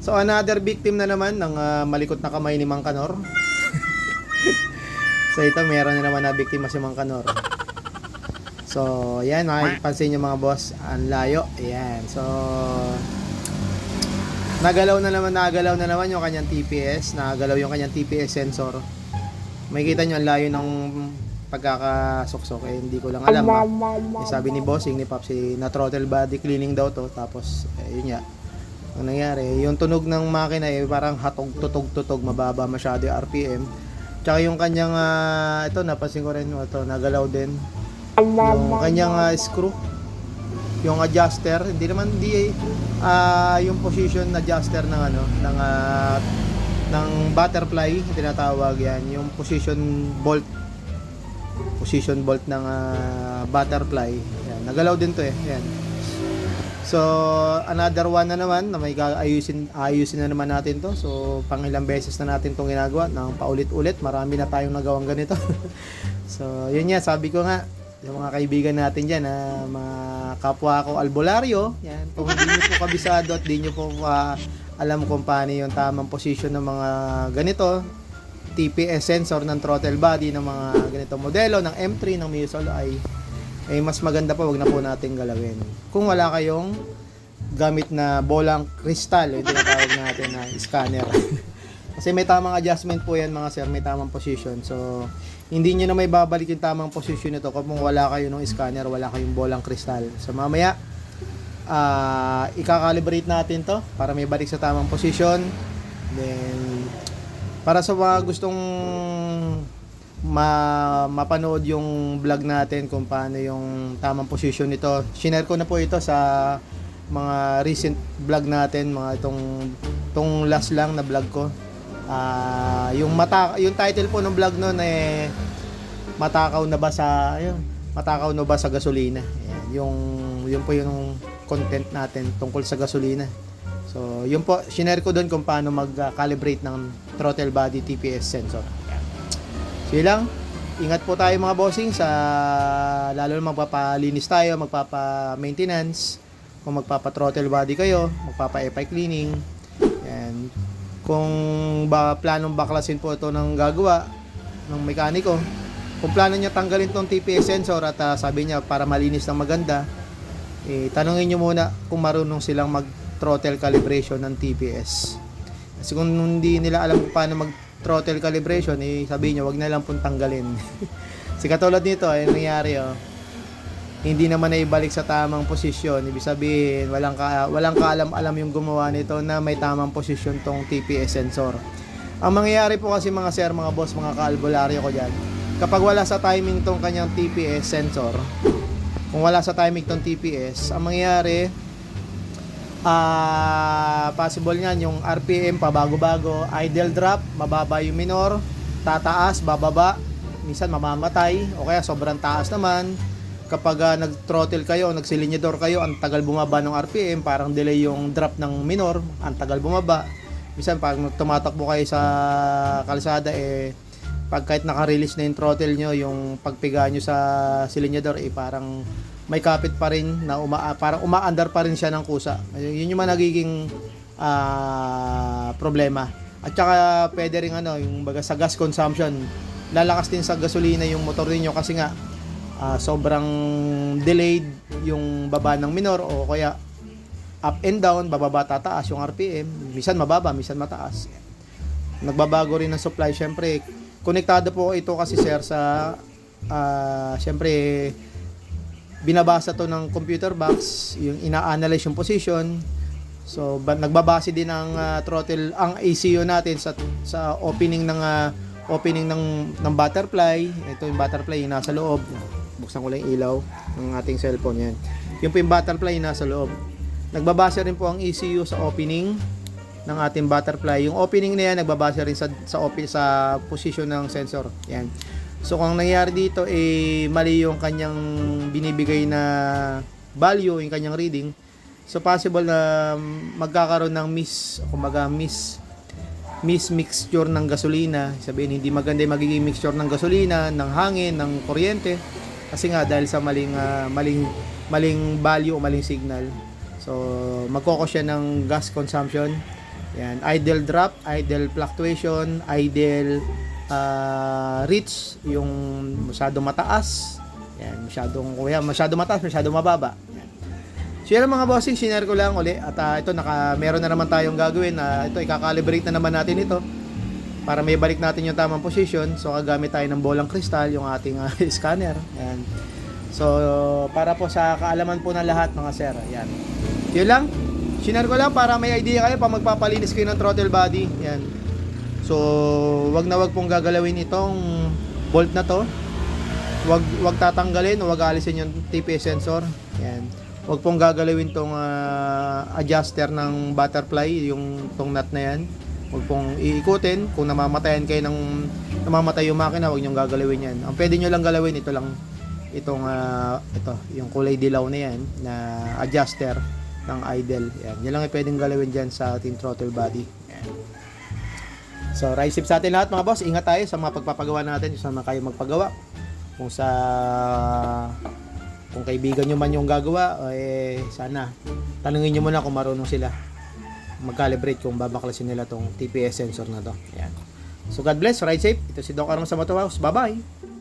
So another victim na naman ng malikot na kamay ni Mang Kanor. So ito meron na naman na biktima si Mang Kanor. So yan, makikpansin nyo mga boss, ang layo. Ayan. So nagalaw na naman yung kanyang TPS, nagalaw yung kanyang TPS sensor. Makikita nyo ang layo ng pagkakasuksok, eh hindi ko lang alam ba. Eh, sabi ni bossing ni Papsi na throttle body cleaning daw to, tapos yun nga ang nangyari, yung tunog ng makina eh parang hatog tutog mababa masyado yung RPM. Tsaka yung kanyang ito napansin ko rin ito, nagalaw din yung kanyang screw, yung adjuster, hindi yung position adjuster ng ng butterfly tinatawag yan, yung position bolt ng butterfly. Yan, nagalaw din to eh. Yan. So, another one na naman na may ayusin na naman natin to. So, pang ilang beses na natin tong ginagawa ng paulit-ulit. Marami na tayong nagawang ganito. So, yun nga, sabi ko nga, yung mga kaibigan natin dyan, mga kapwa ko albularyo, yan, kung hindi nyo po kabisado at hindi nyo po alam kung paano yung tamang position ng mga ganito, TPS sensor ng throttle body ng mga ganitong modelo ng M3 ng Miyosol ay mas maganda pa wag na po natin galawin kung wala kayong gamit na bolang kristal, yung tinatawag natin na scanner. Kasi may tamang adjustment po yan mga sir, may tamang position. So hindi nyo na may babalik yung tamang position nito kung wala kayo ng scanner, wala kayong bolang kristal. So mamaya i-calibrate natin to para may balik sa tamang position. Then para sa mga gustong mapanood yung vlog natin kung paano yung tamang position nito, shinare ko na po ito sa mga recent vlog natin, mga itong last lang na vlog ko. Yung title po ng vlog noon eh matakaw na ba sa gasolina. Ayan, yung po yung content natin tungkol sa gasolina. So, yun po, shinare ko doon kung paano mag-calibrate ng throttle body TPS sensor. So, yun lang. Ingat po tayo mga bossing lalo na magpapalinis tayo, magpapa-maintenance. Kung magpapa-throttle body kayo, magpapa-EPI cleaning. Yan. Kung planong baklasin po ito ng gagawa ng mekaniko, kung plano niya tanggalin tong TPS sensor at sabi niya para malinis ng maganda, tanungin niyo muna kung marunong silang throttle calibration ng TPS. Kasi kung hindi nila alam kung paano mag-throttle calibration, sabihin nyo, wag na lang pong tanggalin. Kasi katulad nito, nangyari, hindi naman na ibalik sa tamang posisyon. Ibig sabihin, walang kaalam-alam yung gumawa nito na may tamang posisyon tong TPS sensor. Ang mangyayari po kasi mga sir, mga boss, mga kaalbularyo ko dyan, kapag wala sa timing tong kanyang TPS sensor, kung wala sa timing tong TPS, ang mangyayari, possible niyan yung RPM pabago-bago, idle drop, mababa yung minor, tataas, bababa, minsan mamamatay, o kaya sobrang taas naman. Kapag nag-throttle kayo, nagsilinyador kayo, ang tagal bumaba ng RPM, parang delay yung drop ng minor, ang tagal bumaba. Minsan pag tumatakbo kayo sa kalsada, pag kahit naka-release na yung throttle nyo, yung pagpiga nyo sa silinyador, parang may kapit pa rin na parang umaandar pa rin siya ng kusa. Yun yung nagiging problema. At saka pwede rin yung baga sa gas consumption, lalakas din sa gasolina yung motor niyo kasi nga sobrang delayed yung baba ng minor, o kaya up and down, bababa tataas yung RPM, minsan mababa, minsan mataas. Nagbabago rin ng supply. Syempre, konektado po ito kasi sir sa syempre binabasa to ng computer box, yung ina-analyze yung position. So nagbabase din ng throttle ang ECU natin sa opening ng butterfly. Ito yung butterfly yung nasa loob. Buksan ko lang yung ilaw ng ating cellphone yan. Yung po yung butterfly yung nasa loob. Nagbabase rin po ang ECU sa opening ng ating butterfly. Yung opening na yan nagbabase rin sa position ng sensor. Yan. So kung nangyari dito mali yung kanyang binibigay na value, yung kanyang reading, so possible na magkakaroon ng mixture ng gasolina. Sabihin hindi maganda yung magiging mixture ng gasolina, ng hangin, ng kuryente, kasi nga dahil sa maling value o maling signal. So magkoko siya ng gas consumption. Yan, idle drop, idle fluctuation, idle reach, yung masyadong mataas. Yan, masyadong mataas, masyadong mababa. Yan. So yan mga bossing, sinare ko lang uli at ito meron na naman tayong gagawin ito i-calibrate na naman natin ito para may balik natin yung tamang position. So gagamit tayo ng bolang kristal, yung ating scanner. Yan. So para po sa kaalaman po ng lahat mga sir. Yan. Yun lang. Sinare ko lang para may idea kayo pa magpapalinis kayo ng throttle body. Yan. So wag pong gagalawin itong bolt na to. Wag tatanggalin o wag alisin yung TPS sensor. Yan. Wag pong gagalawin tong adjuster ng butterfly, yung tong nut na yan. Wag pong iikutin. Kung namamatay yung makina, wag niyo gagalawin yan. Ang pwede niyo lang galawin ito yung kulay dilaw na yan na adjuster ng idle. Yan. Yan lang yung pwedeng galawin dyan sa ating throttle body. Yan. So, ride safe sa atin lahat mga boss. Ingat tayo sa mga pagpapagawa natin. Sa mga kayo magpagawa. Kung kaibigan nyo man yung gagawa, sana tanungin nyo muna kung marunong sila mag-calibrate kung babaklasin nila tong TPS sensor na to. Yan. So, God bless. Ride safe. Ito si Doc Arong sa Moto House. Bye-bye!